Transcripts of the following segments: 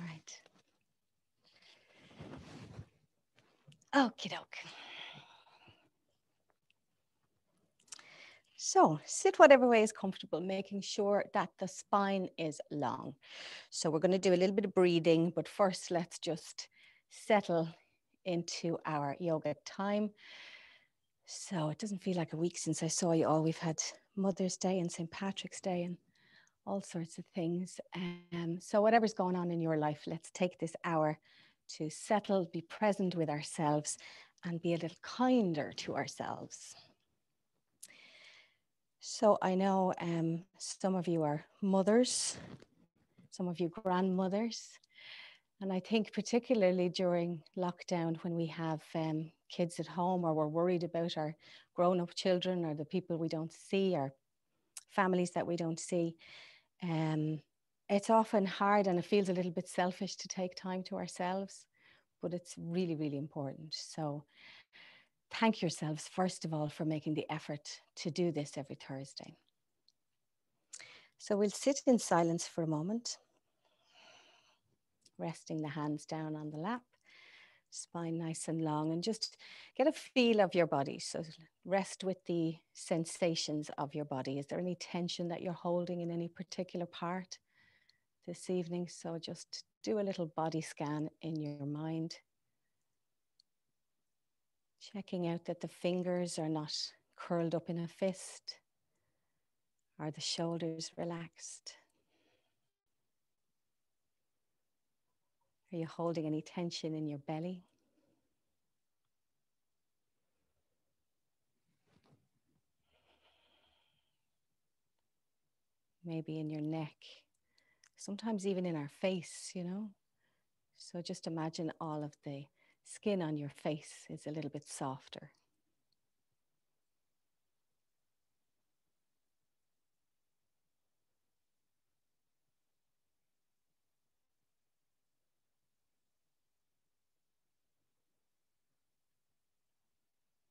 right. Okie doke. So sit whatever way is comfortable, making sure that the spine is long. So we're going to do a little bit of breathing, but first let's just settle into our yoga time. So it doesn't feel like a week since I saw you all. We've had Mother's Day and St. Patrick's Day and all sorts of things. So whatever's going on in your life, let's take this hour to settle, be present with ourselves, and be a little kinder to ourselves. So I know some of you are mothers, some of you grandmothers, and I think particularly during lockdown when we have kids at home or we're worried about our grown-up children or the people we don't see or families that we don't see, it's often hard and it feels a little bit selfish to take time to ourselves, but it's really, really important. So thank yourselves, first of all, for making the effort to do this every Thursday. So we'll sit in silence for a moment, resting the hands down on the lap, spine nice and long, and just get a feel of your body. So rest with the sensations of your body. Is there any tension that you're holding in any particular part this evening? So just do a little body scan in your mind, checking out that the fingers are not curled up in a fist. Are the shoulders relaxed? Are you holding any tension in your belly? Maybe in your neck, sometimes even in our face, you know? So just imagine all of the skin on your face is a little bit softer.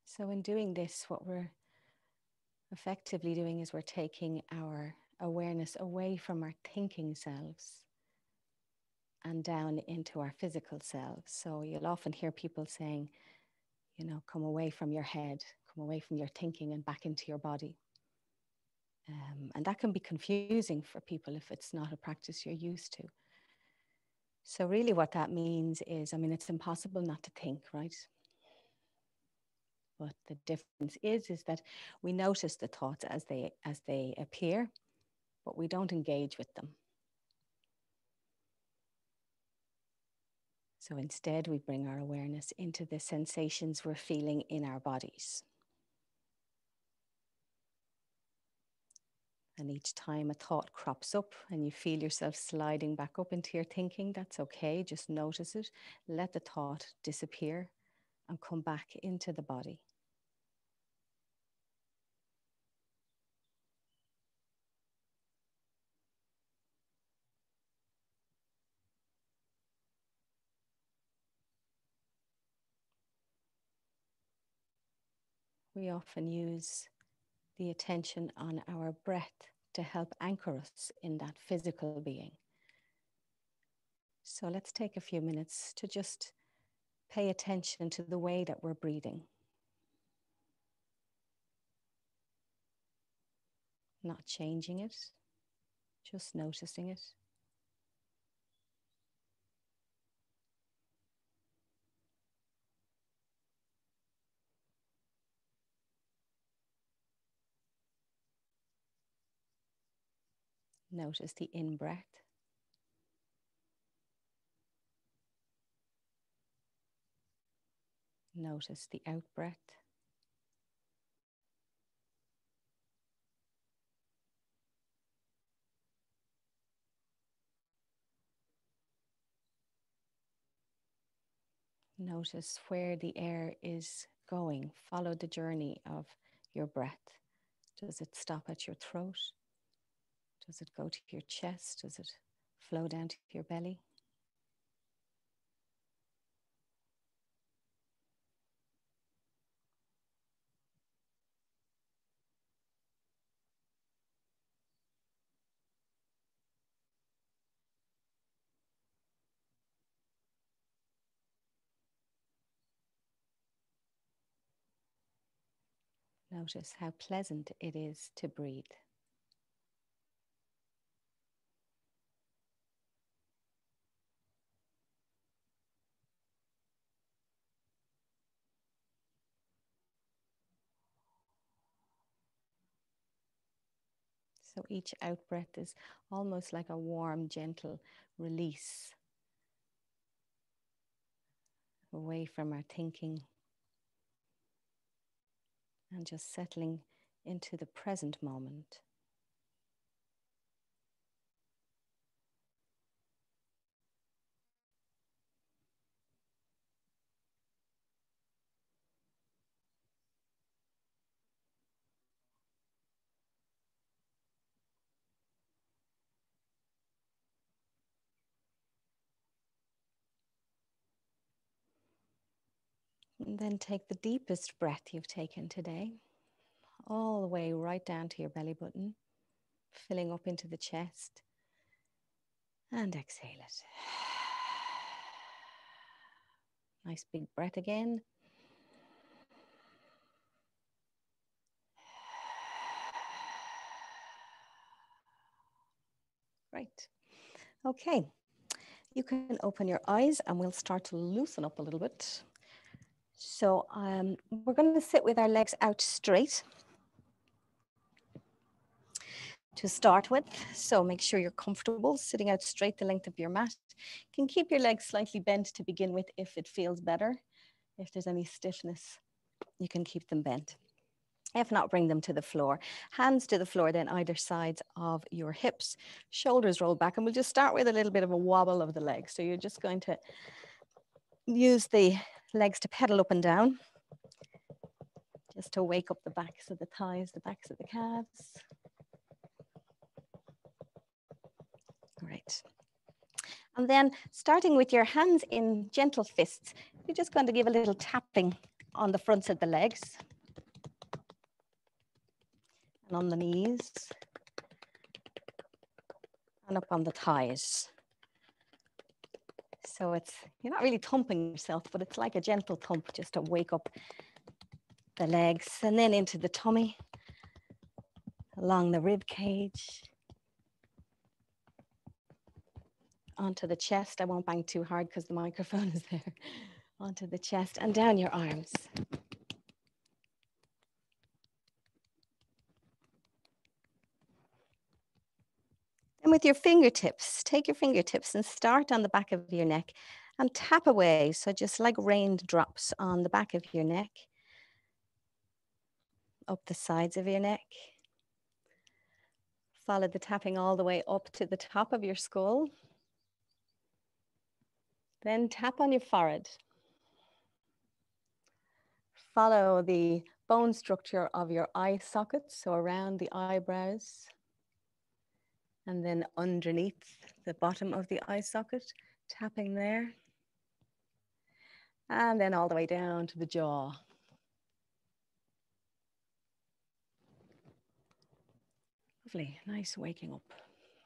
So in doing this, what we're effectively doing is we're taking our awareness away from our thinking selves and down into our physical selves. So you'll often hear people saying, you know, come away from your head, come away from your thinking and back into your body. And that can be confusing for people if it's not a practice you're used to. So really what that means is, I mean, it's impossible not to think, right? But the difference is that we notice the thoughts as they appear, but we don't engage with them. So instead, we bring our awareness into the sensations we're feeling in our bodies. And each time a thought crops up and you feel yourself sliding back up into your thinking, that's okay. Just notice it. Let the thought disappear and come back into the body. We often use the attention on our breath to help anchor us in that physical being. So let's take a few minutes to just pay attention to the way that we're breathing. Not changing it, just noticing it. Notice the in-breath. Notice the out-breath. Notice where the air is going. Follow the journey of your breath. Does it stop at your throat? Does it go to your chest? Does it flow down to your belly? Notice how pleasant it is to breathe. So each out breath is almost like a warm, gentle release away from our thinking and just settling into the present moment. And then take the deepest breath you've taken today, all the way right down to your belly button, filling up into the chest, and exhale it. Nice big breath again. Great. Okay, you can open your eyes and we'll start to loosen up a little bit. So we're going to sit with our legs out straight to start with. So make sure you're comfortable sitting out straight the length of your mat. You can keep your legs slightly bent to begin with if it feels better. If there's any stiffness, you can keep them bent. If not, bring them to the floor. Hands to the floor, then either sides of your hips. Shoulders roll back, and we'll just start with a little bit of a wobble of the legs. So you're just going to use the legs to pedal up and down, just to wake up the backs of the thighs, the backs of the calves. Great. And then starting with your hands in gentle fists, you're just going to give a little tapping on the fronts of the legs and on the knees and up on the thighs. So you're not really thumping yourself, but it's like a gentle thump just to wake up the legs, and then into the tummy, along the rib cage, onto the chest. I won't bang too hard because the microphone is there. Onto the chest and down your arms. And with your fingertips, take your fingertips and start on the back of your neck and tap away. So just like raindrops on the back of your neck, up the sides of your neck. Follow the tapping all the way up to the top of your skull. Then tap on your forehead. Follow the bone structure of your eye sockets, so around the eyebrows. And then underneath the bottom of the eye socket, tapping there. And then all the way down to the jaw. Lovely, nice waking up.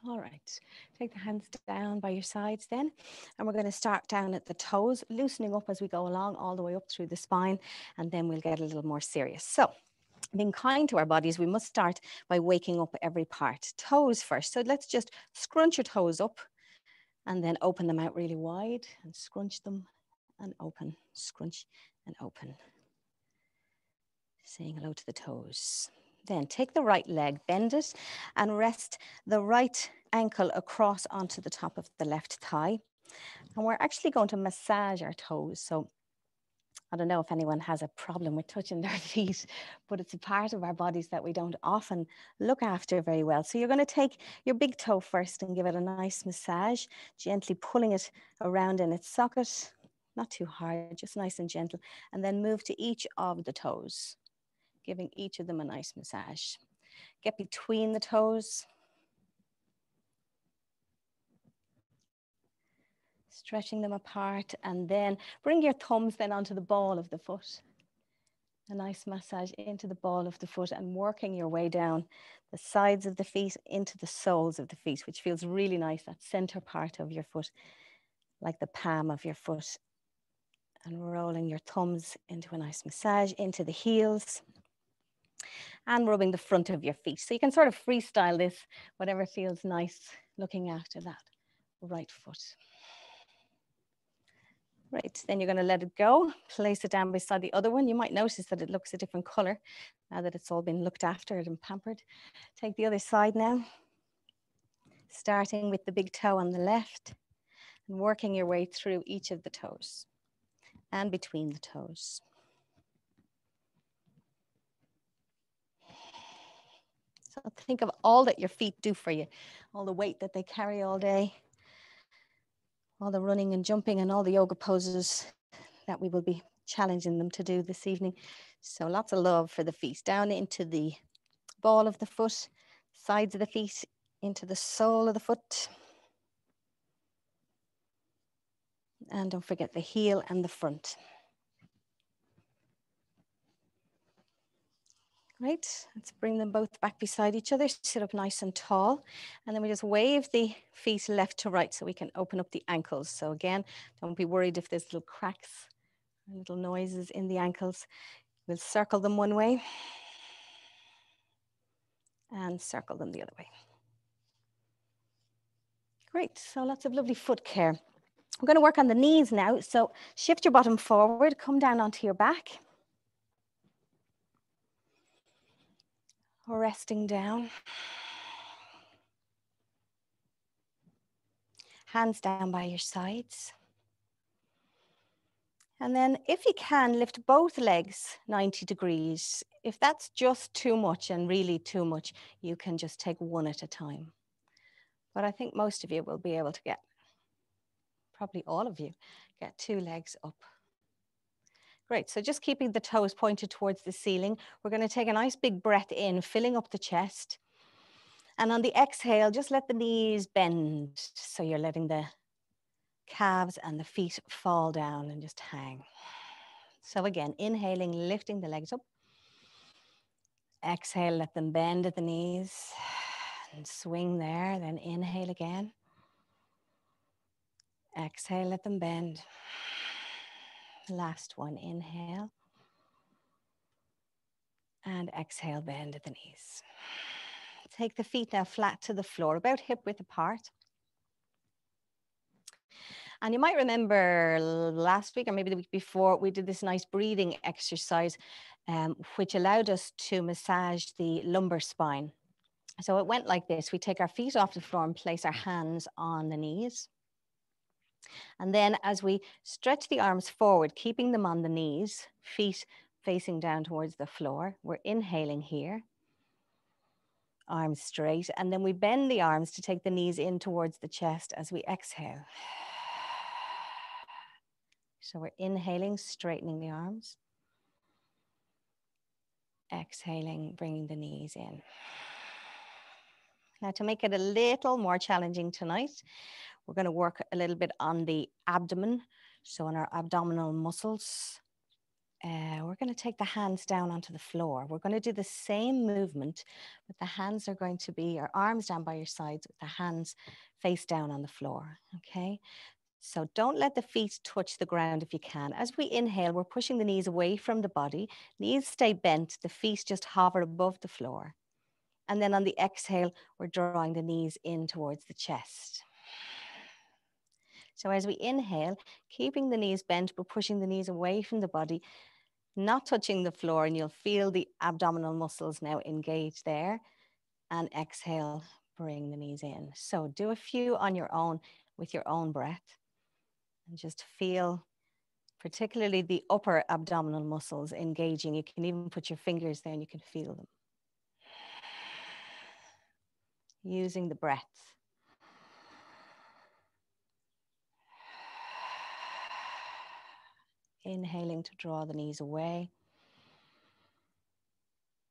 All right, take the hands down by your sides then. And we're going to start down at the toes, loosening up as we go along all the way up through the spine. And then we'll get a little more serious. So being kind to our bodies, we must start by waking up every part. Toes first. So let's just scrunch your toes up and then open them out really wide and scrunch them and open, scrunch and open. Saying hello to the toes. Then take the right leg, bend it, and rest the right ankle across onto the top of the left thigh. And we're actually going to massage our toes. So I don't know if anyone has a problem with touching their feet, but it's a part of our bodies that we don't often look after very well. So you're going to take your big toe first and give it a nice massage, gently pulling it around in its socket, not too hard, just nice and gentle, and then move to each of the toes, giving each of them a nice massage. Get between the toes. Stretching them apart, and then bring your thumbs then onto the ball of the foot. A nice massage into the ball of the foot and working your way down the sides of the feet into the soles of the feet, which feels really nice, that center part of your foot, like the palm of your foot. And rolling your thumbs into a nice massage into the heels. and rubbing the front of your feet. So you can sort of freestyle this, whatever feels nice looking after that right foot. Right, then you're going to let it go, place it down beside the other one. You might notice that it looks a different color now that it's all been looked after and pampered. Take the other side now, starting with the big toe on the left and working your way through each of the toes and between the toes. So think of all that your feet do for you, all the weight that they carry all day, all the running and jumping and all the yoga poses that we will be challenging them to do this evening. So lots of love for the feet, down into the ball of the foot, sides of the feet, into the sole of the foot. And don't forget the heel and the front. Right, let's bring them both back beside each other, sit up nice and tall. And then we just wave the feet left to right so we can open up the ankles. So again, don't be worried if there's little cracks, little noises in the ankles. We'll circle them one way and circle them the other way. Great, so lots of lovely foot care. I'm going to work on the knees now. So shift your bottom forward, come down onto your back. Resting down. Hands down by your sides. And then if you can, lift both legs 90 degrees. If that's just too much and really too much, you can just take one at a time. But I think most of you will be able to get, probably all of you, get 2 legs up. Great, so just keeping the toes pointed towards the ceiling. We're going to take a nice big breath in, filling up the chest. And on the exhale, just let the knees bend. So you're letting the calves and the feet fall down and just hang. So again, inhaling, lifting the legs up. Exhale, let them bend at the knees and swing there. Then inhale again. Exhale, let them bend. Last one, inhale. And exhale, bend at the knees. Take the feet now flat to the floor, about hip width apart. And you might remember last week or maybe the week before, we did this nice breathing exercise, which allowed us to massage the lumbar spine. So it went like this. We take our feet off the floor and place our hands on the knees. And then as we stretch the arms forward, keeping them on the knees, feet facing down towards the floor, we're inhaling here. Arms straight. And then we bend the arms to take the knees in towards the chest as we exhale. So we're inhaling, straightening the arms. Exhaling, bringing the knees in. Now to make it a little more challenging tonight, we're going to work a little bit on the abdomen. So on our abdominal muscles, we're going to take the hands down onto the floor. We're going to do the same movement, but the hands are going to be, our arms down by your sides with the hands face down on the floor, okay? So don't let the feet touch the ground if you can. As we inhale, we're pushing the knees away from the body. Knees stay bent, the feet just hover above the floor. And then on the exhale, we're drawing the knees in towards the chest. So as we inhale, keeping the knees bent, but pushing the knees away from the body, not touching the floor, and you'll feel the abdominal muscles now engage there. And exhale, bring the knees in. So do a few on your own with your own breath. And just feel particularly the upper abdominal muscles engaging. You can even put your fingers there and you can feel them. Using the breath. Inhaling to draw the knees away.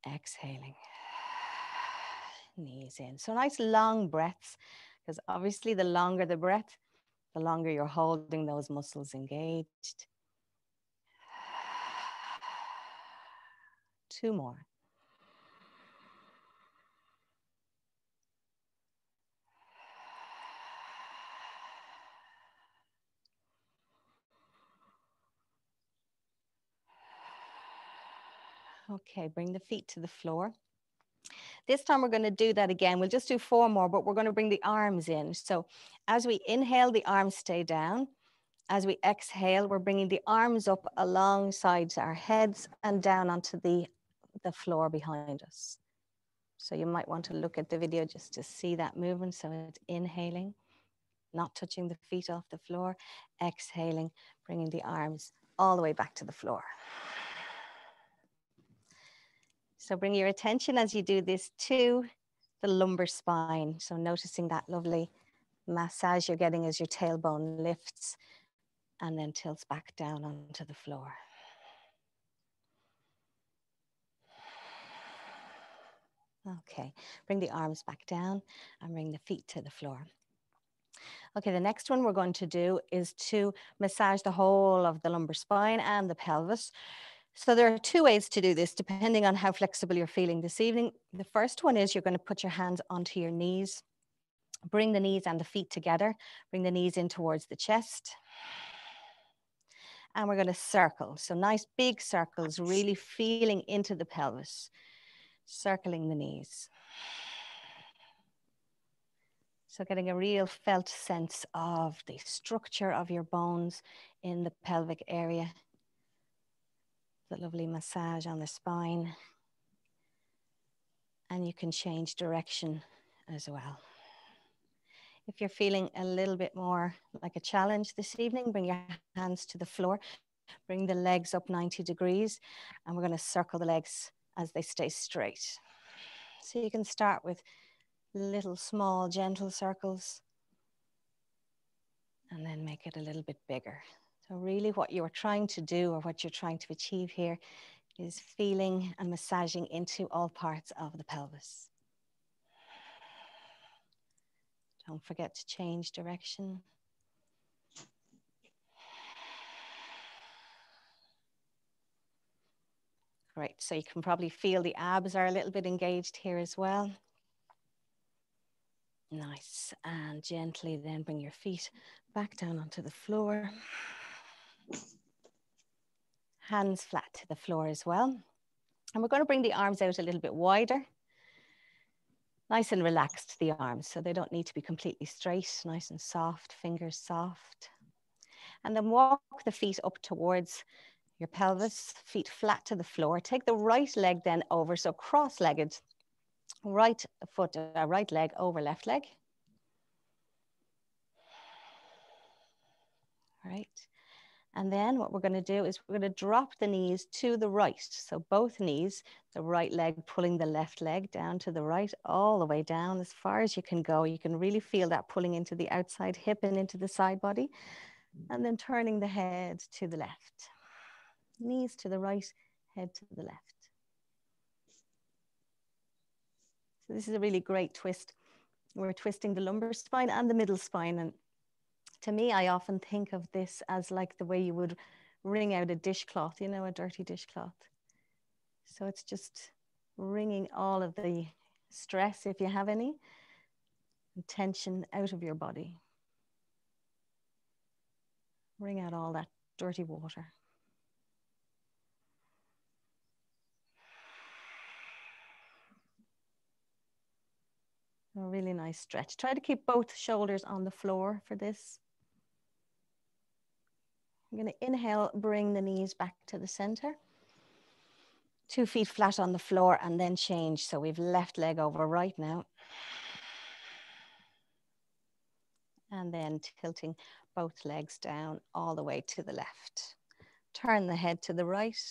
Exhaling. Knees in. So nice long breaths, because obviously the longer the breath, the longer you're holding those muscles engaged. 2 more. Okay, bring the feet to the floor. This time we're going to do that again. We'll just do 4 more, but we're going to bring the arms in. So as we inhale, the arms stay down. As we exhale, we're bringing the arms up alongside our heads and down onto the floor behind us. So you might want to look at the video just to see that movement. So it's inhaling, not touching the feet off the floor, exhaling, bringing the arms all the way back to the floor. So bring your attention as you do this to the lumbar spine. So noticing that lovely massage you're getting as your tailbone lifts and then tilts back down onto the floor. Okay, bring the arms back down and bring the feet to the floor. Okay, the next one we're going to do is to massage the whole of the lumbar spine and the pelvis. So there are 2 ways to do this, depending on how flexible you're feeling this evening. The first one is you're going to put your hands onto your knees. Bring the knees and the feet together. Bring the knees in towards the chest. And we're going to circle. So nice big circles, really feeling into the pelvis. Circling the knees. So getting a real felt sense of the structure of your bones in the pelvic area. The lovely massage on the spine. And you can change direction as well. If you're feeling a little bit more like a challenge this evening, bring your hands to the floor. Bring the legs up 90 degrees. And we're going to circle the legs as they stay straight. So you can start with little small gentle circles and then make it a little bit bigger. So really what you're trying to do or what you're trying to achieve here is feeling and massaging into all parts of the pelvis. Don't forget to change direction. Great, so you can probably feel the abs are a little bit engaged here as well. Nice, and gently then bring your feet back down onto the floor. Hands flat to the floor as well. And we're going to bring the arms out a little bit wider. Nice and relaxed, the arms, so they don't need to be completely straight, nice and soft, fingers soft. And then walk the feet up towards your pelvis, feet flat to the floor. Take the right leg then over, so cross-legged, right foot, right leg over left leg. All right. And then what we're going to do is we're going to drop the knees to the right. So both knees, the right leg pulling the left leg down to the right, all the way down as far as you can go. You can really feel that pulling into the outside hip and into the side body. And then turning the head to the left. Knees to the right, head to the left. So this is a really great twist. We're twisting the lumbar spine and the middle spine. And to me, I often think of this as like the way you would wring out a dishcloth, you know, a dirty dishcloth. So it's just wringing all of the stress, if you have any, and tension out of your body. Wring out all that dirty water. A really nice stretch. Try to keep both shoulders on the floor for this. I'm going to inhale, bring the knees back to the center. 2 feet flat on the floor and then change. So we've left leg over right now. And then tilting both legs down all the way to the left. Turn the head to the right.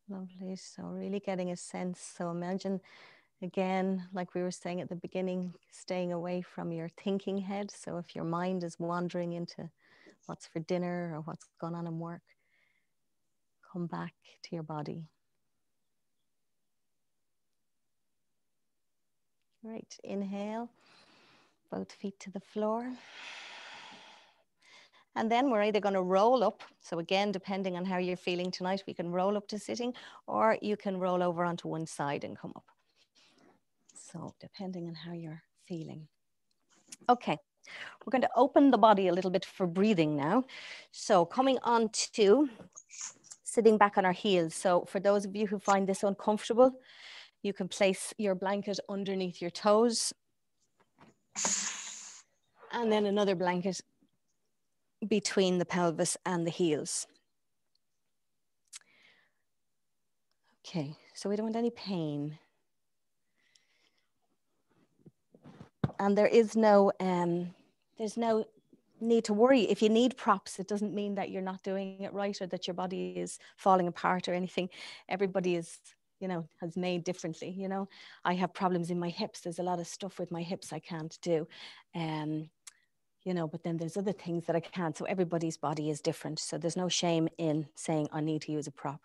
Lovely, so really getting a sense. So imagine, again, like we were saying at the beginning, staying away from your thinking head. So if your mind is wandering into what's for dinner or what's going on in work, come back to your body. Great, inhale, both feet to the floor. And then we're either going to roll up. So again, depending on how you're feeling tonight, we can roll up to sitting, or you can roll over onto one side and come up. So depending on how you're feeling. Okay, we're going to open the body a little bit for breathing now. So coming on to sitting back on our heels. So for those of you who find this uncomfortable, you can place your blanket underneath your toes. And then another blanket between the pelvis and the heels. Okay, so we don't want any pain. And there's no need to worry. If you need props, it doesn't mean that you're not doing it right or that your body is falling apart or anything. Everybody is, you know, has made differently, you know. I have problems in my hips. There's a lot of stuff with my hips I can't do. You know, but then there's other things that I can't. So everybody's body is different. So there's no shame in saying I need to use a prop.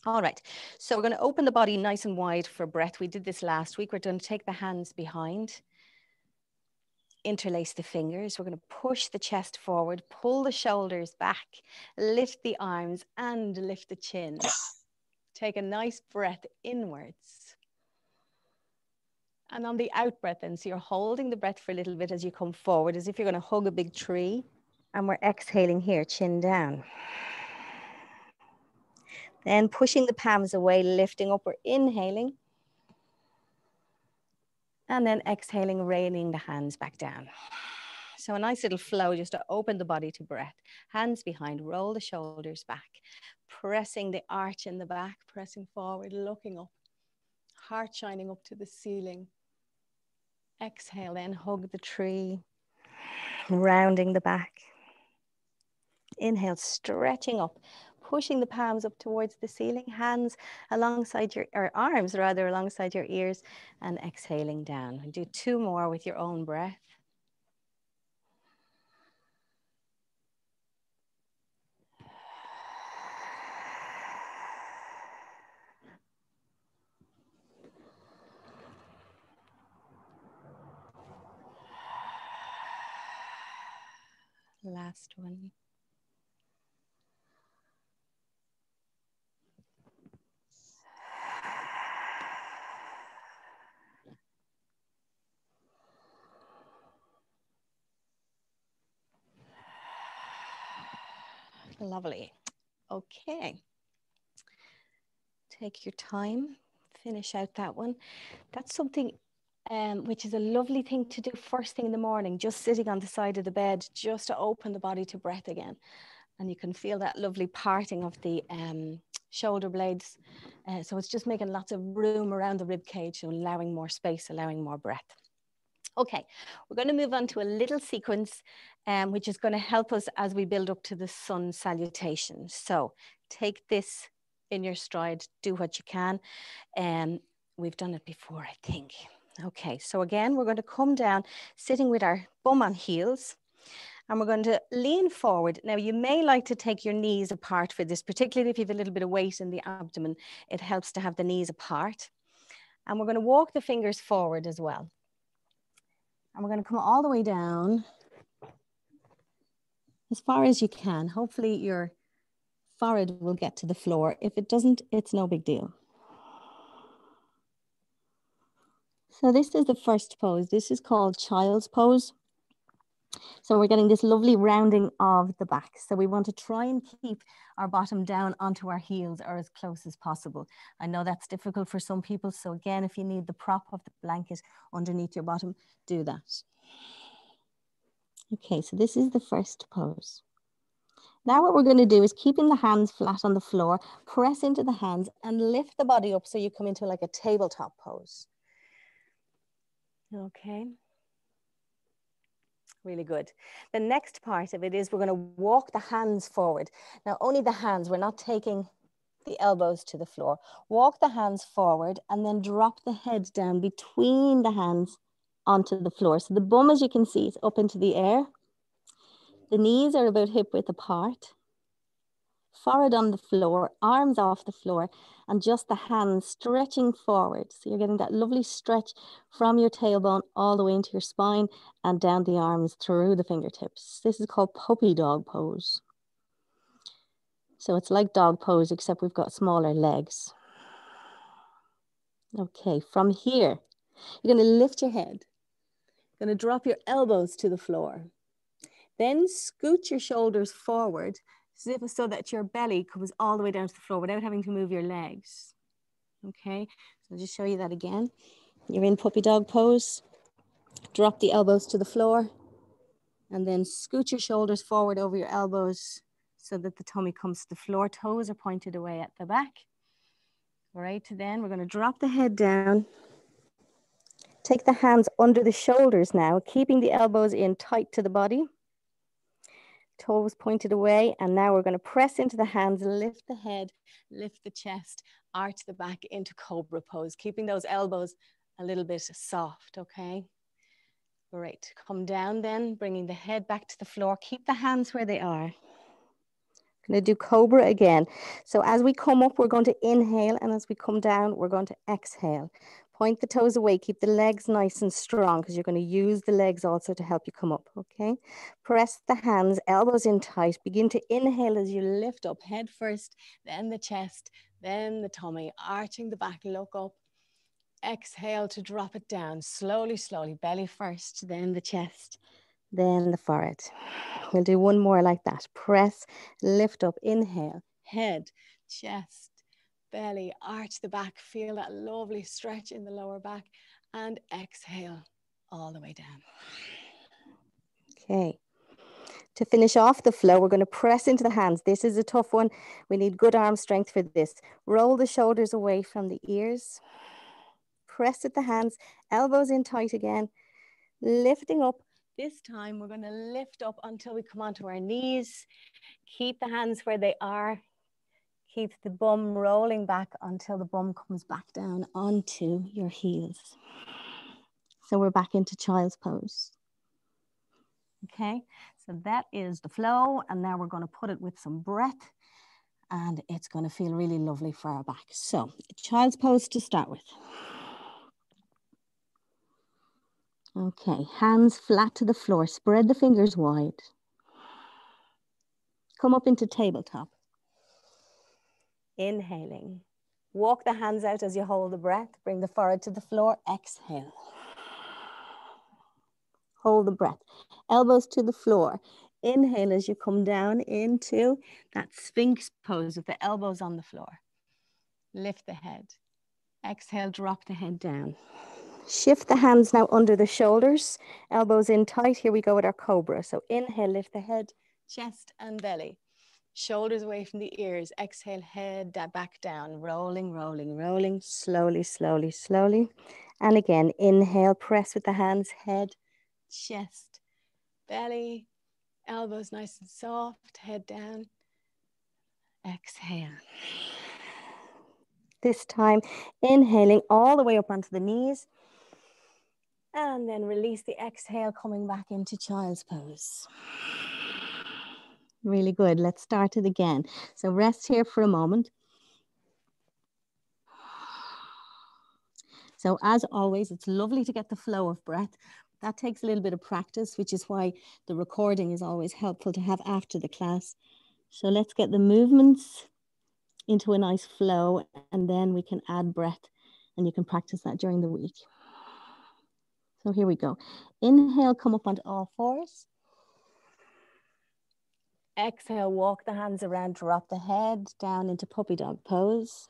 All right, so we're going to open the body nice and wide for breath. We did this last week. We're going to take the hands behind, interlace the fingers. We're going to push the chest forward, pull the shoulders back, lift the arms and lift the chin. Take a nice breath inwards. And on the out breath then, so you're holding the breath for a little bit as you come forward, as if you're going to hug a big tree. And we're exhaling here, chin down. Then pushing the palms away, lifting up, we're inhaling. And then exhaling, raining the hands back down. So a nice little flow just to open the body to breath. Hands behind, roll the shoulders back. Pressing the arch in the back, pressing forward, looking up. Heart shining up to the ceiling. Exhale, then hug the tree. Rounding the back. Inhale, stretching up. Pushing the palms up towards the ceiling, hands alongside your, or arms rather, alongside your ears, and exhaling down. And do 2 more with your own breath. Last one. Lovely. Okay. Take your time, finish out that one. That's something which is a lovely thing to do first thing in the morning, just sitting on the side of the bed, just to open the body to breath again. And you can feel that lovely parting of the shoulder blades. So it's just making lots of room around the rib cage, so allowing more space, allowing more breath. Okay, we're going to move on to a little sequence which is going to help us as we build up to the sun salutation. So take this in your stride, do what you can. We've done it before, I think. Okay, so again, we're going to come down sitting with our bum on heels. And we're going to lean forward. Now, you may like to take your knees apart for this, particularly if you have a little bit of weight in the abdomen. It helps to have the knees apart. And we're going to walk the fingers forward as well. And we're going to come all the way down as far as you can. Hopefully your forehead will get to the floor. If it doesn't, it's no big deal. So this is the first pose. This is called child's pose. So we're getting this lovely rounding of the back. So we want to try and keep our bottom down onto our heels or as close as possible. I know that's difficult for some people. So again, if you need the prop of the blanket underneath your bottom, do that. Okay, so this is the first pose. Now what we're going to do is keeping the hands flat on the floor, press into the hands and lift the body up so you come into like a tabletop pose. Okay. Really good. The next part of it is we're going to walk the hands forward. Now, only the hands, we're not taking the elbows to the floor. Walk the hands forward and then drop the head down between the hands onto the floor. So the bum, as you can see, is up into the air. The knees are about hip width apart. forehead on the floor, arms off the floor, and just the hands stretching forward. So you're getting that lovely stretch from your tailbone all the way into your spine and down the arms through the fingertips. This is called puppy dog pose. So it's like dog pose, except we've got smaller legs. Okay, from here, you're going to lift your head. You're going to drop your elbows to the floor. Then scoot your shoulders forward so that your belly comes all the way down to the floor without having to move your legs. Okay, so I'll just show you that again. You're in puppy dog pose. Drop the elbows to the floor and then scoot your shoulders forward over your elbows so that the tummy comes to the floor. Toes are pointed away at the back. All right, then we're going to drop the head down. Take the hands under the shoulders now, keeping the elbows in tight to the body. Toes pointed away, and now we're going to press into the hands, lift the head, lift the chest, arch the back into cobra pose, keeping those elbows a little bit soft, okay? Great, come down then, bringing the head back to the floor. Keep the hands where they are. Going to do cobra again. So as we come up, we're going to inhale, and as we come down, we're going to exhale. Point the toes away, keep the legs nice and strong because you're going to use the legs also to help you come up, okay? Press the hands, elbows in tight. Begin to inhale as you lift up, head first, then the chest, then the tummy, arching the back, look up. Exhale to drop it down, slowly, slowly, belly first, then the chest, then the forehead. We'll do one more like that. Press, lift up, inhale, head, chest, belly, arch the back, feel that lovely stretch in the lower back, and exhale all the way down. Okay. To finish off the flow, we're going to press into the hands. This is a tough one. We need good arm strength for this. Roll the shoulders away from the ears. Press at the hands, elbows in tight again, lifting up. This time we're going to lift up until we come onto our knees. Keep the hands where they are. Keep the bum rolling back until the bum comes back down onto your heels. So we're back into child's pose. Okay, so that is the flow, and now we're going to put it with some breath, and it's going to feel really lovely for our back. So child's pose to start with. Okay, hands flat to the floor, spread the fingers wide. Come up into tabletop. Inhaling. Walk the hands out as you hold the breath. Bring the forehead to the floor. Exhale. Hold the breath. Elbows to the floor. Inhale as you come down into that Sphinx pose with the elbows on the floor. Lift the head. Exhale, drop the head down. Shift the hands now under the shoulders. Elbows in tight. Here we go with our cobra. So inhale, lift the head, chest and belly. Shoulders away from the ears. Exhale, head back down. Rolling, rolling, rolling. Slowly, slowly, slowly. And again, inhale, press with the hands, head, chest, belly, elbows nice and soft, head down. Exhale. This time, inhaling all the way up onto the knees. And then release the exhale, coming back into child's pose. Really good. Let's start it again. So rest here for a moment. So as always, it's lovely to get the flow of breath. That takes a little bit of practice, which is why the recording is always helpful to have after the class. So let's get the movements into a nice flow, and then we can add breath, and you can practice that during the week. So here we go. Inhale, come up onto all fours. Exhale, walk the hands around, drop the head down into puppy dog pose.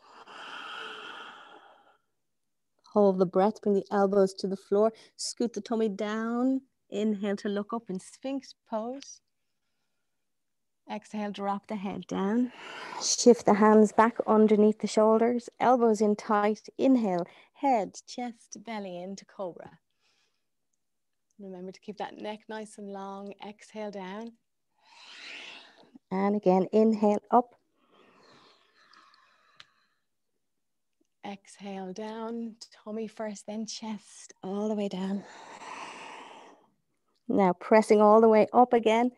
Hold the breath, bring the elbows to the floor, scoot the tummy down. Inhale to look up in Sphinx pose. Exhale, drop the head down. Shift the hands back underneath the shoulders, elbows in tight. Inhale, head, chest, belly into cobra. Remember to keep that neck nice and long. Exhale down. And again, inhale up. Exhale down, tummy first, then chest, all the way down. Now pressing all the way up again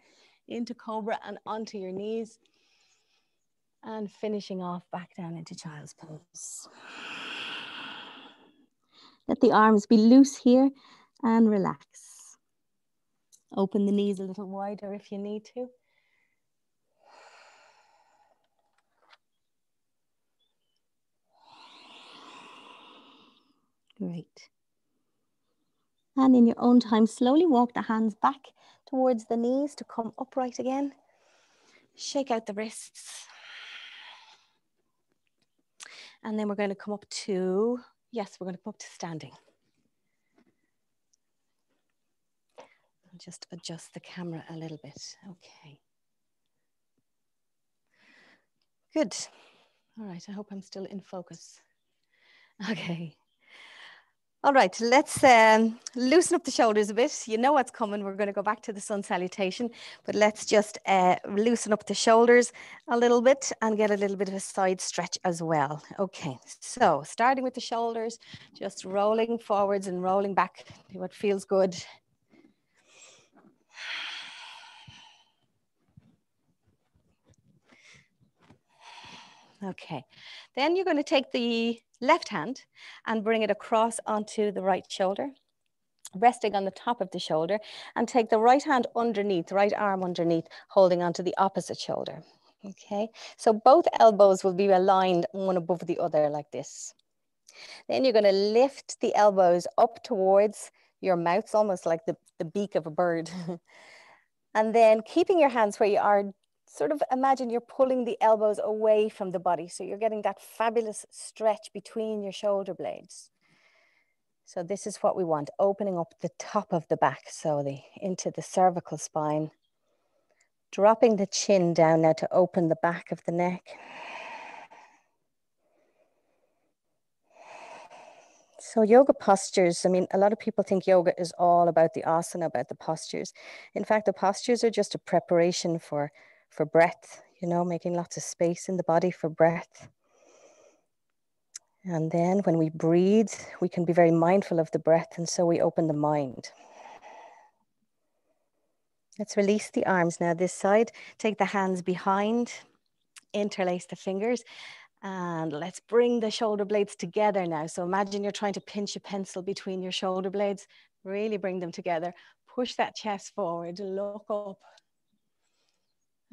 into cobra and onto your knees. And finishing off back down into child's pose. Let the arms be loose here and relax. Open the knees a little wider if you need to. Great. And in your own time, slowly walk the hands back towards the knees to come upright again. Shake out the wrists. And then we're going to come up to, yes, we're going to come up to standing. I'll just adjust the camera a little bit. Okay. Good. All right, I hope I'm still in focus. Okay. All right, let's loosen up the shoulders a bit. You know what's coming. We're going to go back to the sun salutation, but let's just loosen up the shoulders a little bit and get a little bit of a side stretch as well. Okay, so starting with the shoulders, just rolling forwards and rolling back to what feels good. Okay, then you're going to take the left hand and bring it across onto the right shoulder, resting on the top of the shoulder, and take the right hand underneath, right arm underneath, holding onto the opposite shoulder. Okay, so both elbows will be aligned one above the other like this. Then you're going to lift the elbows up towards your mouth, almost like the beak of a bird. And then keeping your hands where you are, sort of imagine you're pulling the elbows away from the body. So you're getting that fabulous stretch between your shoulder blades. So this is what we want, opening up the top of the back, so into the cervical spine. Dropping the chin down now to open the back of the neck. So yoga postures, I mean, a lot of people think yoga is all about the asana, about the postures. In fact, the postures are just a preparation for breath, you know, making lots of space in the body for breath. And then when we breathe, we can be very mindful of the breath, and so we open the mind. Let's release the arms now this side. Take the hands behind, interlace the fingers, and let's bring the shoulder blades together now. So imagine you're trying to pinch a pencil between your shoulder blades. Really bring them together. Push that chest forward, look up.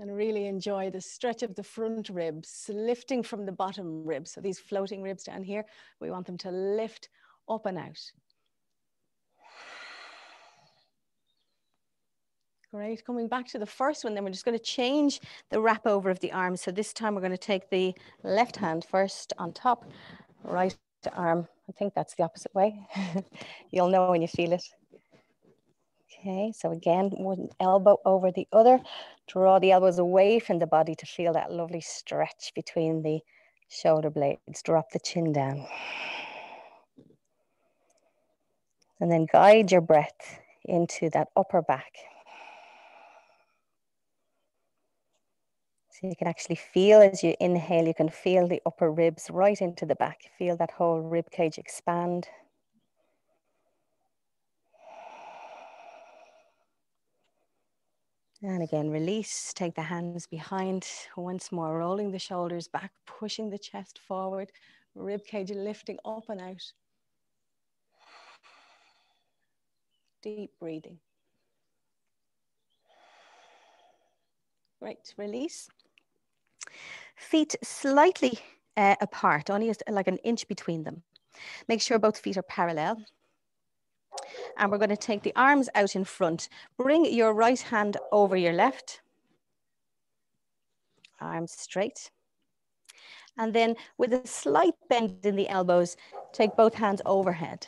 And really enjoy the stretch of the front ribs, lifting from the bottom ribs. So these floating ribs down here, we want them to lift up and out. Great, coming back to the first one, then we're just going to change the wrap over of the arms. So this time we're going to take the left hand first on top, right arm. I think that's the opposite way. You'll know when you feel it. Okay, so again, one elbow over the other. Draw the elbows away from the body to feel that lovely stretch between the shoulder blades. Drop the chin down. And then guide your breath into that upper back. So you can actually feel as you inhale, you can feel the upper ribs right into the back. Feel that whole rib cage expand. And again, release, take the hands behind. Once more, rolling the shoulders back, pushing the chest forward, rib cage lifting up and out. Deep breathing. Great, release. Feet slightly apart, only like an inch between them. Make sure both feet are parallel. And we're going to take the arms out in front. Bring your right hand over your left. Arms straight. And then with a slight bend in the elbows, take both hands overhead.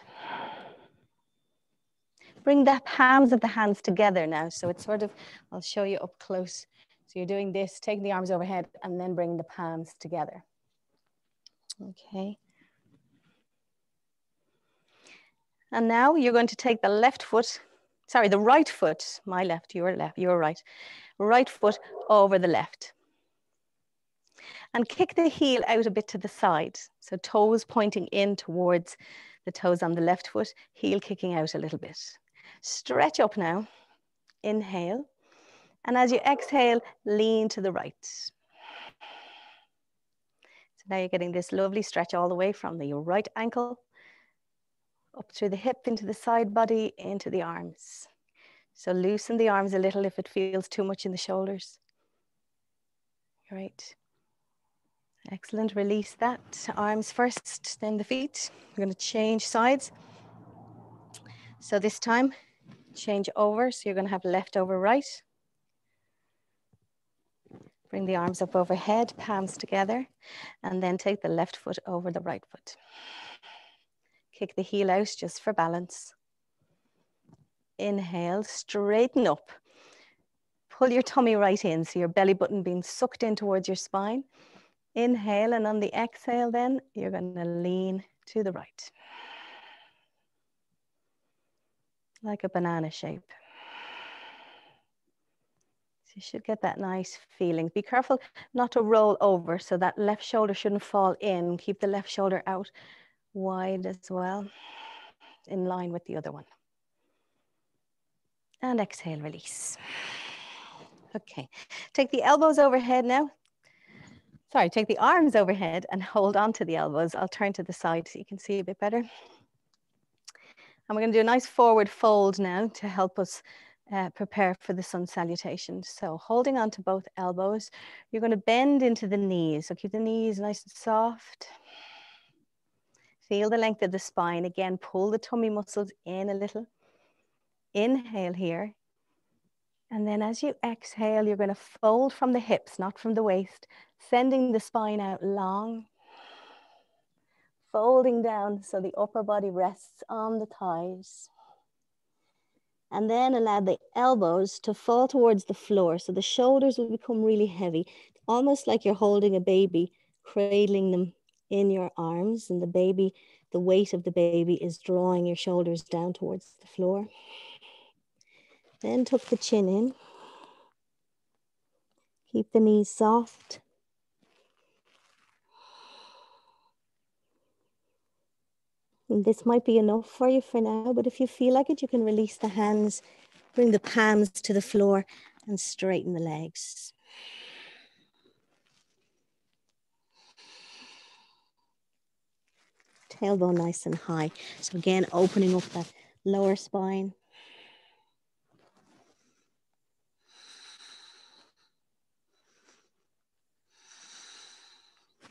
Bring the palms of the hands together now. So it's sort of, I'll show you up close. So you're doing this, taking the arms overhead and then bring the palms together. Okay. And now you're going to take the left foot, sorry, the right foot, my left, your right. Right foot over the left. And kick the heel out a bit to the side. So toes pointing in towards the toes on the left foot, heel kicking out a little bit. Stretch up now, inhale. And as you exhale, lean to the right. Now you're getting this lovely stretch all the way from the right ankle up through the hip, into the side body, into the arms. So loosen the arms a little if it feels too much in the shoulders. Great. Excellent. Release that. Arms first, then the feet. We're going to change sides. So this time, change over. So you're going to have left over right. Bring the arms up overhead, palms together, and then take the left foot over the right foot. Kick the heel out just for balance. Inhale, straighten up. Pull your tummy right in, so your belly button being sucked in towards your spine. Inhale, and on the exhale then, you're going to lean to the right. Like a banana shape. So you should get that nice feeling. Be careful not to roll over, so that left shoulder shouldn't fall in. Keep the left shoulder out wide as well, in line with the other one. And exhale, release. Okay, take the elbows overhead now. Sorry, take the arms overhead and hold on to the elbows. I'll turn to the side so you can see a bit better. And we're going to do a nice forward fold now to help us prepare for the sun salutation. So holding on to both elbows, you're going to bend into the knees. So keep the knees nice and soft. Feel the length of the spine. Again, pull the tummy muscles in a little. Inhale here. And then as you exhale, you're going to fold from the hips, not from the waist, sending the spine out long. Folding down so the upper body rests on the thighs. And then allow the elbows to fall towards the floor. So the shoulders will become really heavy, almost like you're holding a baby, cradling them in your arms. And the weight of the baby is drawing your shoulders down towards the floor. Then tuck the chin in. Keep the knees soft. And this might be enough for you for now, but if you feel like it, you can release the hands, bring the palms to the floor and straighten the legs. Tailbone nice and high. So again, opening up that lower spine.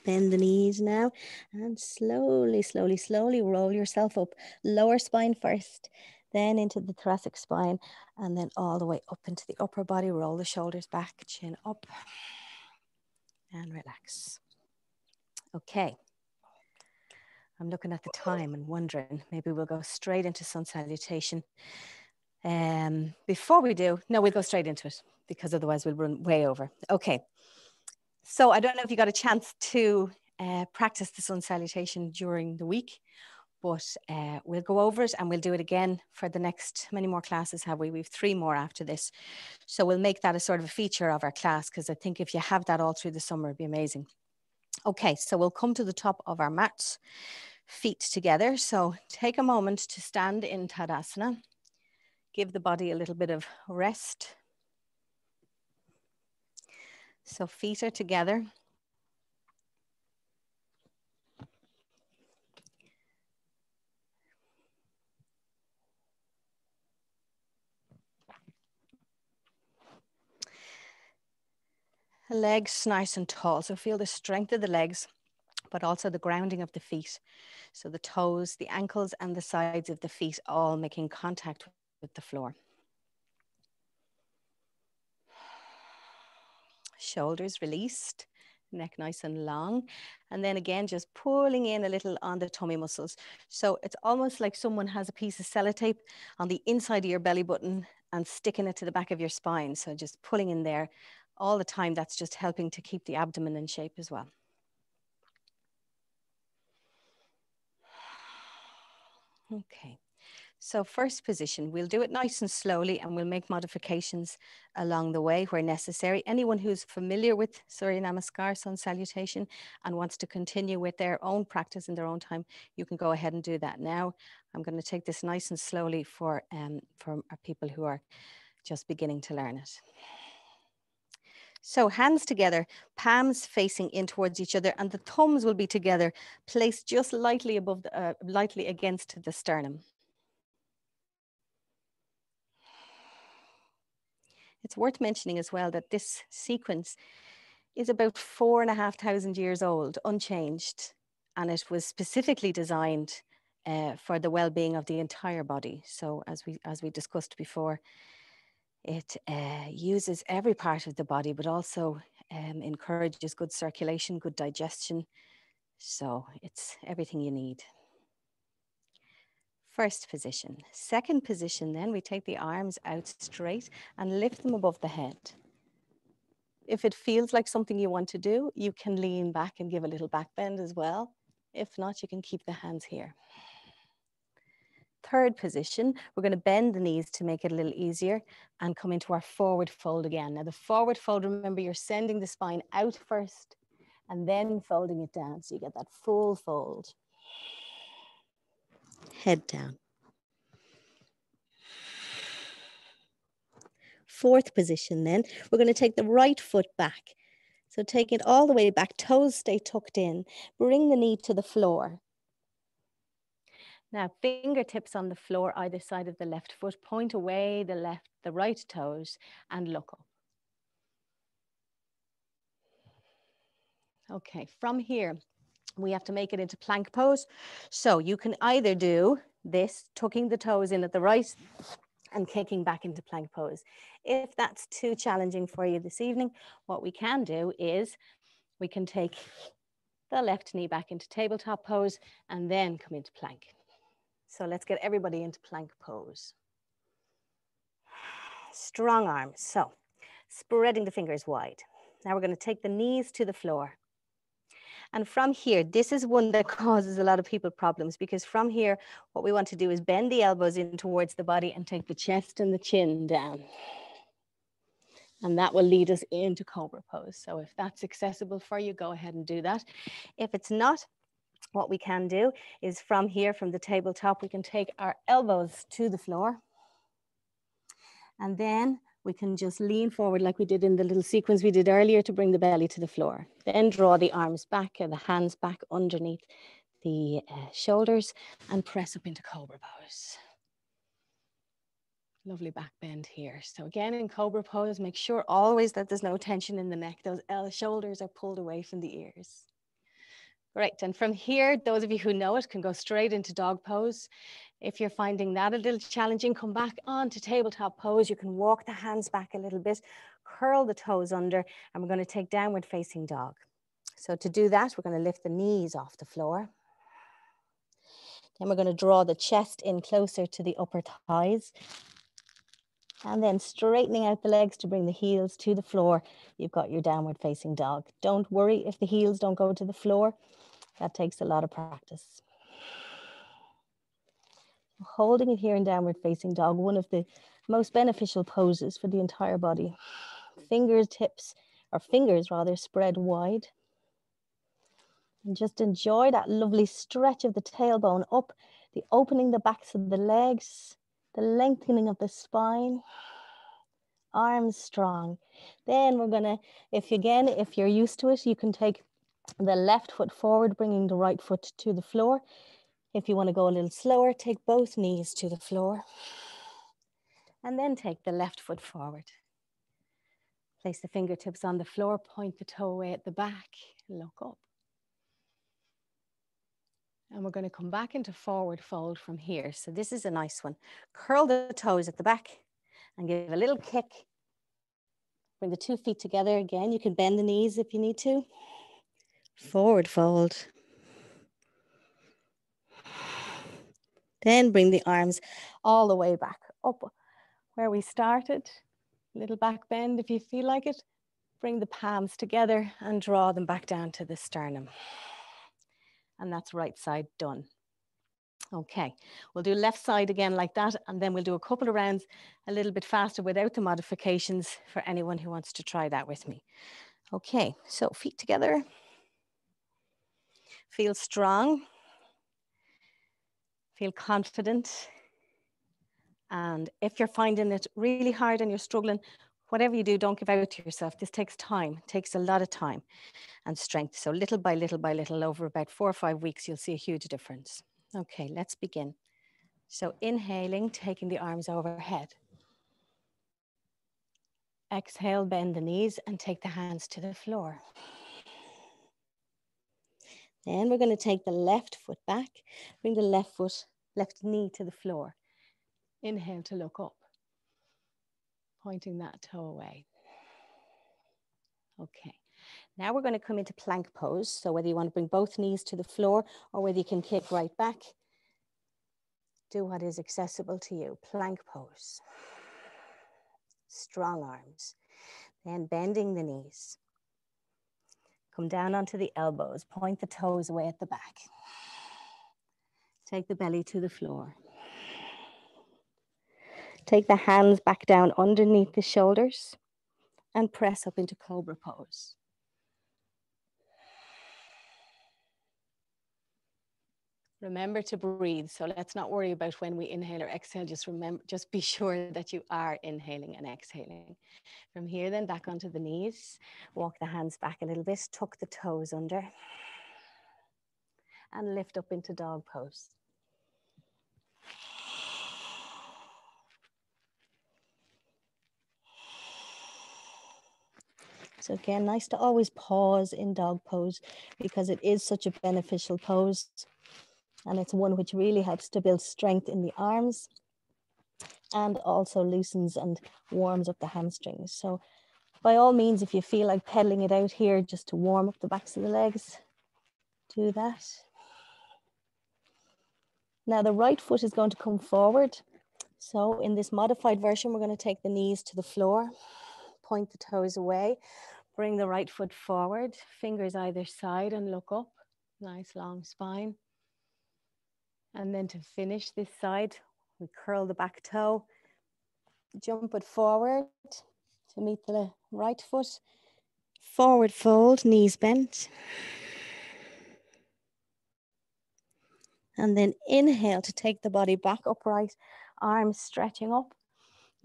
Bend the knees now and slowly, slowly, slowly roll yourself up. Lower spine first, then into the thoracic spine, and then all the way up into the upper body. Roll the shoulders back, chin up, and relax. Okay. I'm looking at the time and wondering, maybe we'll go straight into sun salutation. Before we do, no, we'll go straight into it because otherwise we'll run way over. Okay. So I don't know if you got a chance to practice the sun salutation during the week, but we'll go over it and we'll do it again for the next, many more classes have we? We've 3 more after this. So we'll make that a sort of a feature of our class, because I think if you have that all through the summer, it'd be amazing. Okay, so we'll come to the top of our mats, feet together. So take a moment to stand in Tadasana. Give the body a little bit of rest. So feet are together. Legs nice and tall. So feel the strength of the legs, but also the grounding of the feet. So the toes, the ankles, and the sides of the feet all making contact with the floor. Shoulders released, neck nice and long. And then again, just pulling in a little on the tummy muscles. So it's almost like someone has a piece of sellotape on the inside of your belly button and sticking it to the back of your spine. So just pulling in there all the time. That's just helping to keep the abdomen in shape as well. Okay. So first position, we'll do it nice and slowly and we'll make modifications along the way where necessary. Anyone who's familiar with Surya Namaskar, sun salutation, and wants to continue with their own practice in their own time, you can go ahead and do that now. I'm going to take this nice and slowly for our people who are just beginning to learn it. So hands together, palms facing in towards each other, and the thumbs will be together, placed just lightly above, lightly against the sternum. It's worth mentioning as well that this sequence is about 4,500 years old, unchanged, and it was specifically designed for the well-being of the entire body. So as we discussed before, it uses every part of the body, but also encourages good circulation, good digestion. So it's everything you need. First position. Second position, then we take the arms out straight and lift them above the head. If it feels like something you want to do, you can lean back and give a little back bend as well. If not, you can keep the hands here. Third position, we're going to bend the knees to make it a little easier and come into our forward fold again. Now the forward fold, remember you're sending the spine out first and then folding it down. So you get that full fold. Head down. Fourth position then, we're going to take the right foot back. So take it all the way back, toes stay tucked in. Bring the knee to the floor. Now, fingertips on the floor, either side of the left foot, point away the right toes and look up. Okay, from here, we have to make it into plank pose. So you can either do this, tucking the toes in at the right and kicking back into plank pose. If that's too challenging for you this evening, what we can do is we can take the left knee back into tabletop pose and then come into plank. So let's get everybody into plank pose. Strong arms, so spreading the fingers wide. Now we're going to take the knees to the floor. And from here, this is one that causes a lot of people problems because from here, what we want to do is bend the elbows in towards the body and take the chest and the chin down. And that will lead us into cobra pose. So if that's accessible for you, go ahead and do that. If it's not, what we can do is from here, from the tabletop, we can take our elbows to the floor. And then we can just lean forward like we did in the little sequence we did earlier to bring the belly to the floor. Then draw the arms back and the hands back underneath the shoulders and press up into cobra pose. Lovely back bend here. So again, in cobra pose, make sure always that there's no tension in the neck. Those shoulders are pulled away from the ears. Great, and from here, those of you who know it can go straight into dog pose. If you're finding that a little challenging, come back onto tabletop pose. You can walk the hands back a little bit, curl the toes under, and we're going to take downward facing dog. So to do that, we're going to lift the knees off the floor. Then we're going to draw the chest in closer to the upper thighs. And then straightening out the legs to bring the heels to the floor. You've got your downward facing dog. Don't worry if the heels don't go to the floor. That takes a lot of practice. Holding it here in downward facing dog, one of the most beneficial poses for the entire body. Fingers rather, spread wide. And just enjoy that lovely stretch of the tailbone up, the opening the backs of the legs, the lengthening of the spine. Arms strong. Then we're gonna, if you're used to it, you can take the left foot forward, bringing the right foot to the floor. If you want to go a little slower, take both knees to the floor. And then take the left foot forward. Place the fingertips on the floor, point the toe away at the back, look up. And we're going to come back into forward fold from here. So this is a nice one. Curl the toes at the back and give a little kick. Bring the 2 feet together again. You can bend the knees if you need to. Forward fold. Then bring the arms all the way back up where we started. Little back bend if you feel like it. Bring the palms together and draw them back down to the sternum. And that's right side done. Okay, we'll do left side again like that, and then we'll do a couple of rounds a little bit faster without the modifications for anyone who wants to try that with me. Okay, so feet together. Feel strong. Feel confident. And if you're finding it really hard and you're struggling, whatever you do, don't give out to yourself. This takes time, it takes a lot of time and strength. So little by little, over about 4 or 5 weeks, you'll see a huge difference. Okay, let's begin. So inhaling, taking the arms overhead. Exhale, bend the knees and take the hands to the floor. Then we're going to take the left foot back, bring the left knee to the floor. Inhale to look up, pointing that toe away. Okay, now we're going to come into plank pose. So whether you want to bring both knees to the floor or whether you can kick right back, do what is accessible to you. Plank pose. Strong arms. Then bending the knees. Come down onto the elbows. Point the toes away at the back. Take the belly to the floor. Take the hands back down underneath the shoulders and press up into cobra pose. Remember to breathe. So let's not worry about when we inhale or exhale. Just be sure that you are inhaling and exhaling. From here, then back onto the knees. Walk the hands back a little bit. Tuck the toes under. And lift up into dog pose. So again, nice to always pause in dog pose because it is such a beneficial pose. And it's one which really helps to build strength in the arms and also loosens and warms up the hamstrings. So by all means, if you feel like pedaling it out here just to warm up the backs of the legs, do that. Now the right foot is going to come forward. So in this modified version, we're going to take the knees to the floor, point the toes away, bring the right foot forward, fingers either side and look up. Nice long spine. And then to finish this side, we curl the back toe, jump it forward to meet the right foot, forward fold, knees bent. And then inhale to take the body back upright, arms stretching up,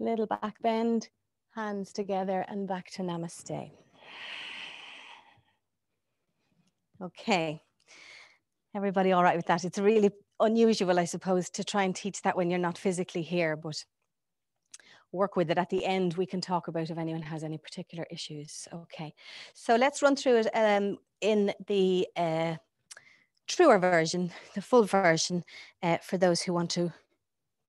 little back bend, hands together and back to namaste. Okay, everybody all right with that? It's really unusual, I suppose, to try and teach that when you're not physically here, but work with it. At the end, we can talk about if anyone has any particular issues. Okay, so let's run through it in the truer version, the full version, for those who want to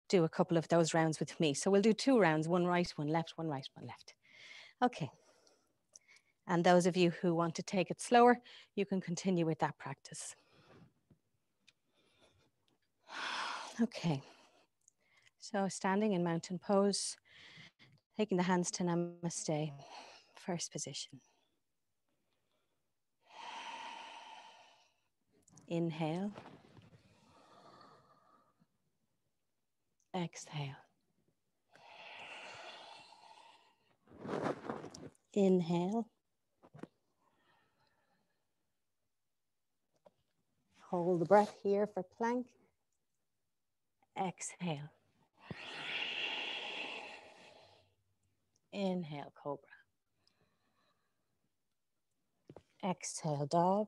do a couple of those rounds with me. So we'll do 2 rounds, one right, one left, one right, one left. Okay. And those of you who want to take it slower, you can continue with that practice. Okay. So standing in mountain pose, taking the hands to namaste, first position. Inhale. Exhale. Inhale. Hold the breath here for plank. Exhale. Inhale, cobra. Exhale, dog.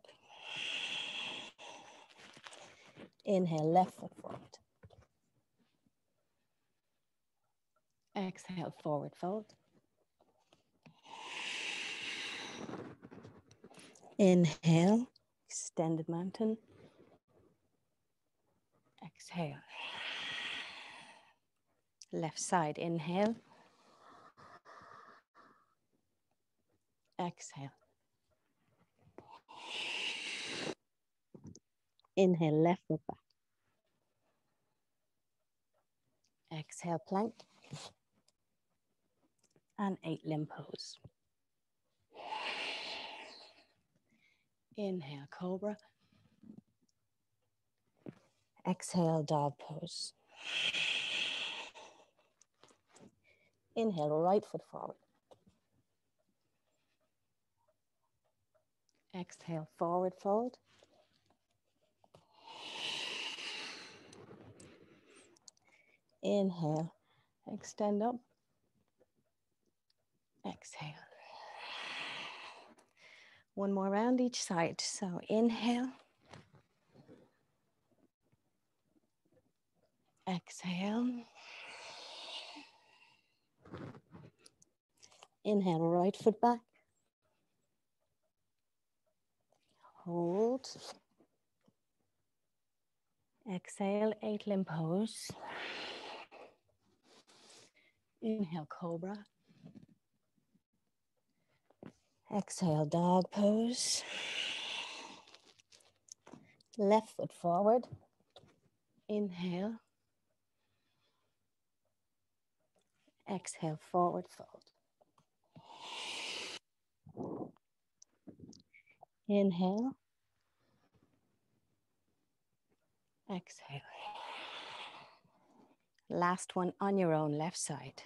Inhale, left foot forward. Exhale, forward fold. Inhale, extended mountain. Exhale. Left side, inhale. Exhale. Inhale, left foot back. Exhale, plank. And 8 limb pose. Inhale, cobra. Exhale, dog pose. Inhale, right foot forward. Exhale, forward fold. Inhale, extend up. Exhale. One more round each side. So inhale. Exhale. Inhale, right foot back. Hold. Exhale, 8 limb pose. Inhale, cobra. Exhale, dog pose. Left foot forward. Inhale. Exhale, forward fold. Inhale. Exhale. Last one on your own left side.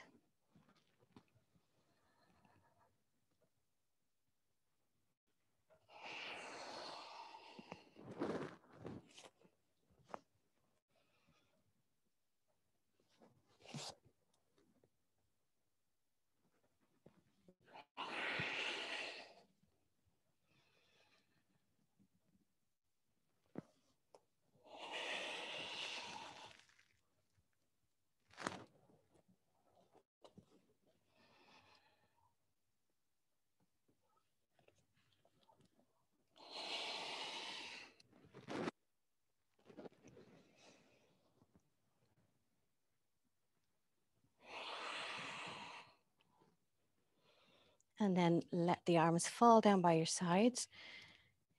And then let the arms fall down by your sides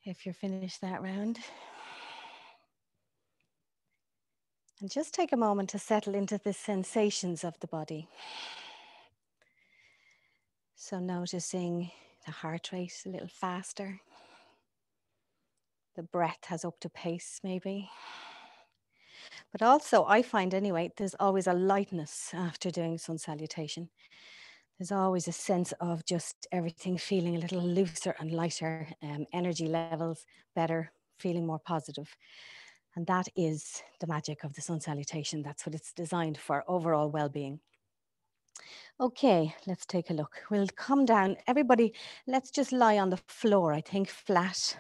if you're finished that round. And just take a moment to settle into the sensations of the body. So noticing the heart rate a little faster. The breath has upped a pace maybe. But also I find anyway, there's always a lightness after doing sun salutation. There's always a sense of just everything feeling a little looser and lighter, energy levels better, feeling more positive. And that is the magic of the sun salutation. That's what it's designed for, overall well-being. Okay, let's take a look. We'll come down. Everybody, let's just lie on the floor, I think, flat.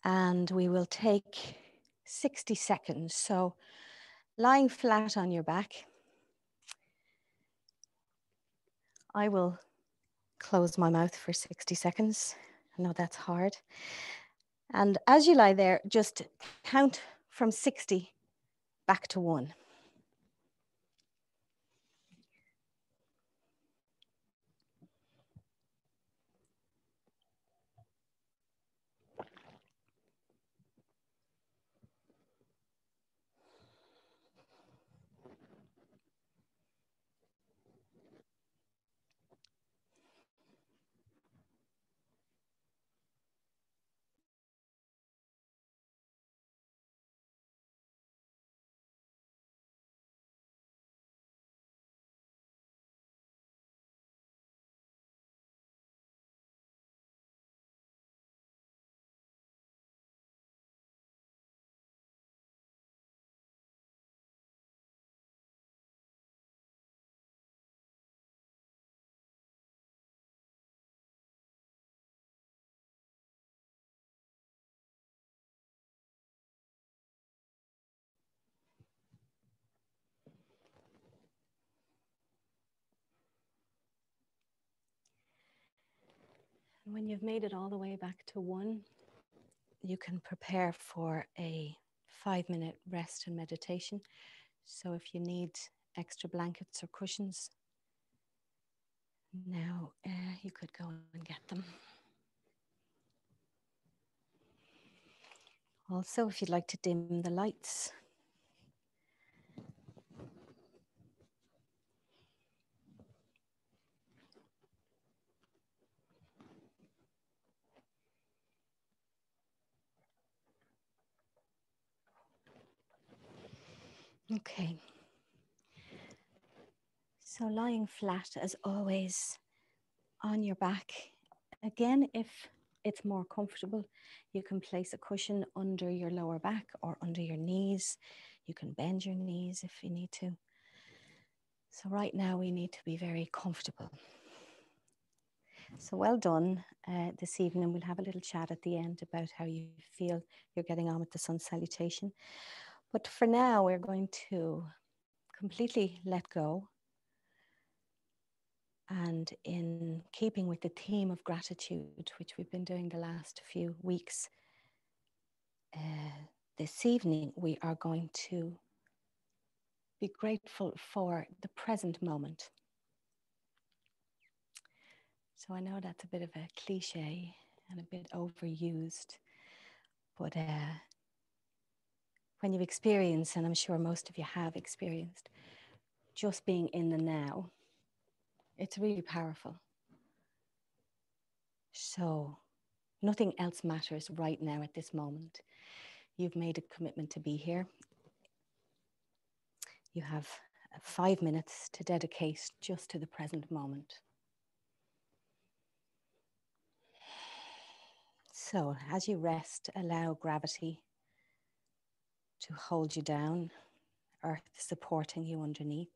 And we will take 60 seconds. So lying flat on your back. I will close my mouth for 60 seconds. I know that's hard. And as you lie there, just count from 60 back to 1. When you've made it all the way back to 1, you can prepare for a 5-minute rest and meditation. So if you need extra blankets or cushions, now you could go and get them. Also, if you'd like to dim the lights. Okay. So lying flat as always on your back. Again, if it's more comfortable, you can place a cushion under your lower back or under your knees. You can bend your knees if you need to. So right now we need to be very comfortable. So well done this evening. We'll have a little chat at the end about how you feel you're getting on with the sun salutation. But for now, we're going to completely let go. And in keeping with the theme of gratitude, which we've been doing the last few weeks, this evening we are going to be grateful for the present moment. So I know that's a bit of a cliche and a bit overused, but when you've experienced, and I'm sure most of you have experienced, just being in the now, it's really powerful. So nothing else matters right now at this moment. You've made a commitment to be here. You have 5 minutes to dedicate just to the present moment. So as you rest, allow gravity to hold you down, earth supporting you underneath.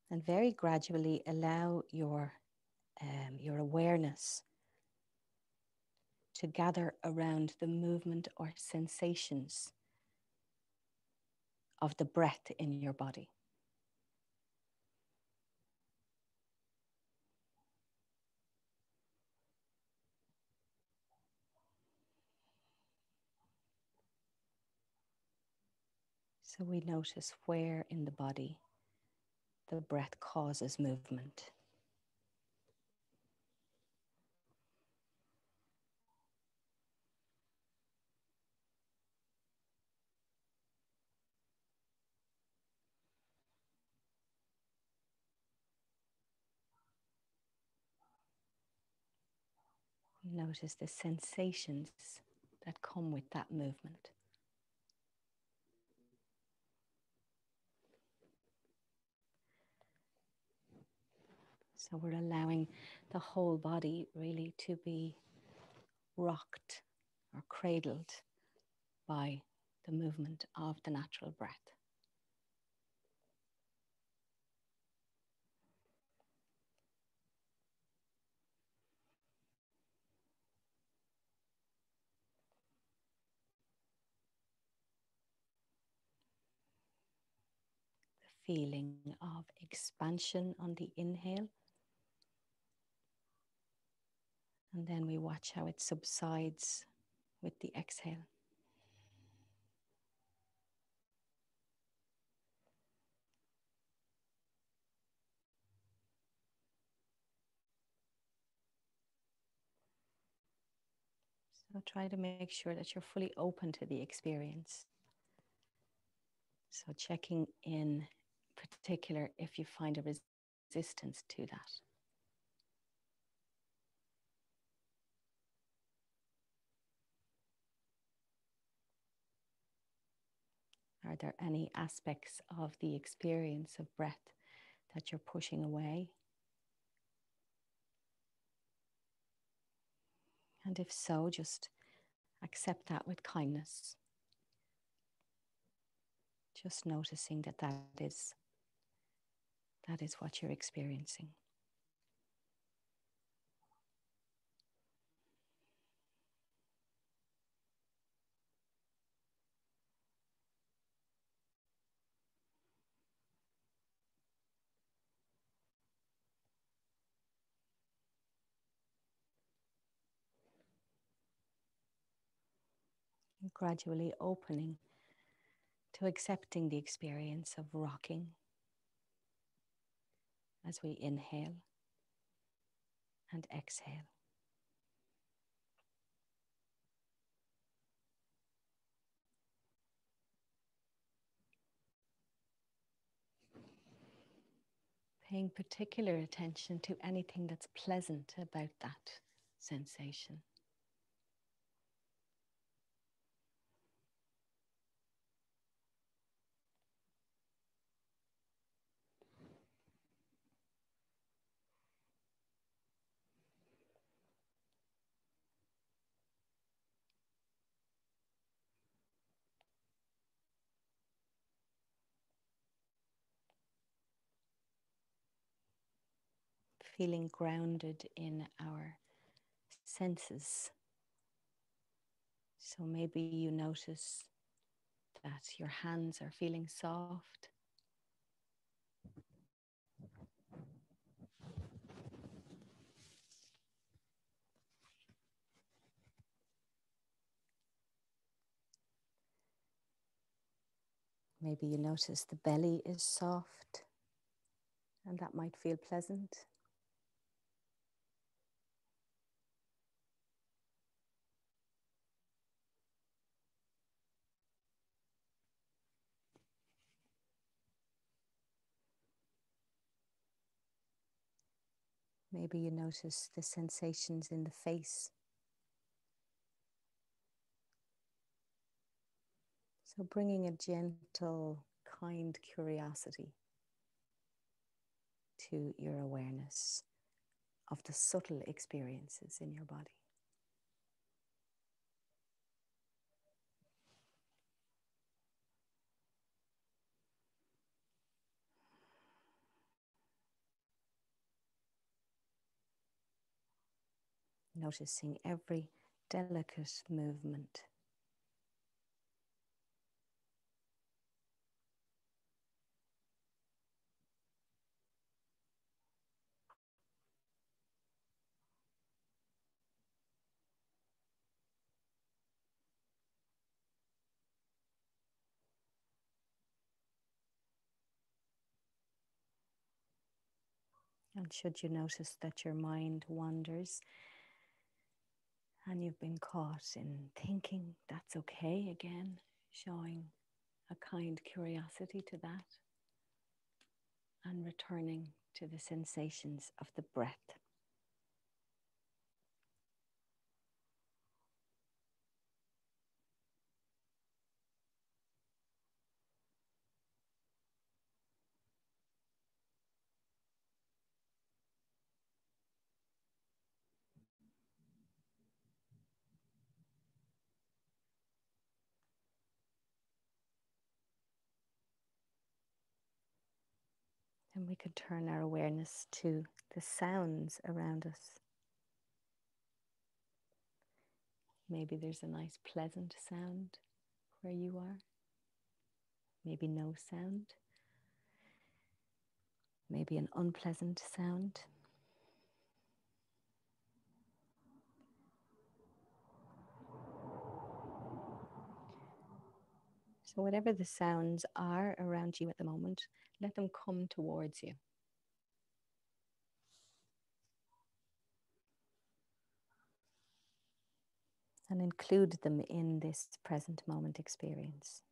And very gradually allow your awareness to gather around the movement or sensations of the breath in your body. So we notice where in the body the breath causes movement. Notice the sensations that come with that movement. So we're allowing the whole body really to be rocked or cradled by the movement of the natural breath. The feeling of expansion on the inhale, and then we watch how it subsides with the exhale. So try to make sure that you're fully open to the experience. So checking in particular if you find a resistance to that. Are there any aspects of the experience of breath that you're pushing away? And if so, just accept that with kindness. Just noticing that that is what you're experiencing. And gradually opening to accepting the experience of rocking as we inhale and exhale. Paying particular attention to anything that's pleasant about that sensation. feeling grounded in our senses. So maybe you notice that your hands are feeling soft. Maybe you notice the belly is soft, and that might feel pleasant. Maybe you notice the sensations in the face. So bringing a gentle, kind curiosity to your awareness of the subtle experiences in your body. Noticing every delicate movement. And should you notice that your mind wanders and you've been caught in thinking, that's okay again, showing a kind curiosity to that and returning to the sensations of the breath. And we could turn our awareness to the sounds around us. Maybe there's a nice pleasant sound where you are. Maybe no sound. Maybe an unpleasant sound. So whatever the sounds are around you at the moment, let them come towards you. And include them in this present moment experience.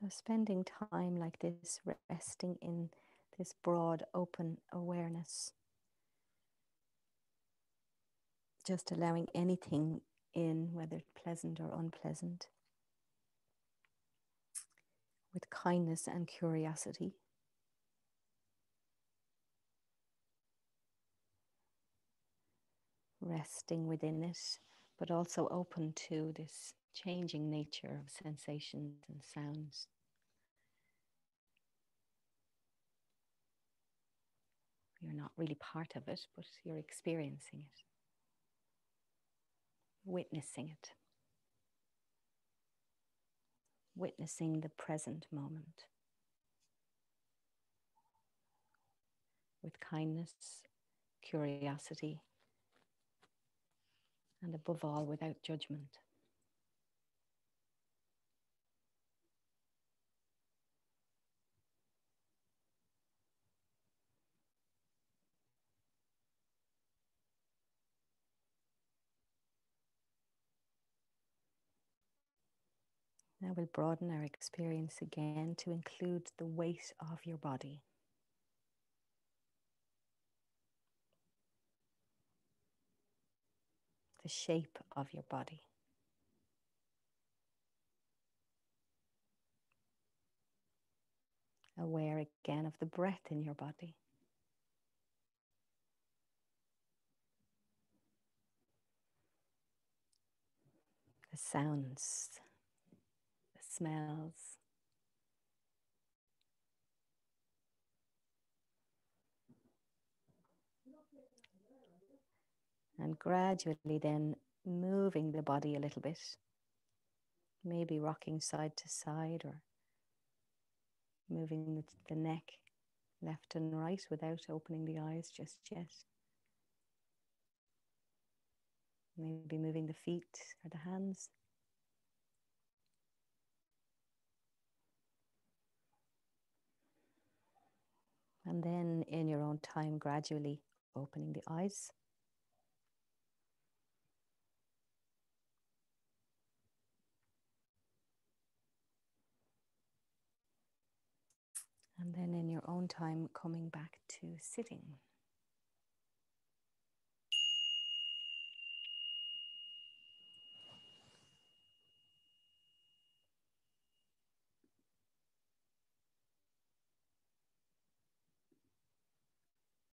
So spending time like this, resting in this broad, open awareness. Just allowing anything in, whether it's pleasant or unpleasant, with kindness and curiosity. Resting within it, but also open to this changing nature of sensations and sounds. You're not really part of it, but you're experiencing it, witnessing it, witnessing the present moment with kindness, curiosity, and above all, without judgment. Now we'll broaden our experience again to include the weight of your body. The shape of your body. Aware again of the breath in your body. The sounds, the smells. And gradually then moving the body a little bit. Maybe rocking side to side or moving the neck left and right without opening the eyes just yet. Maybe moving the feet or the hands. And then in your own time, gradually opening the eyes. And then in your own time, coming back to sitting.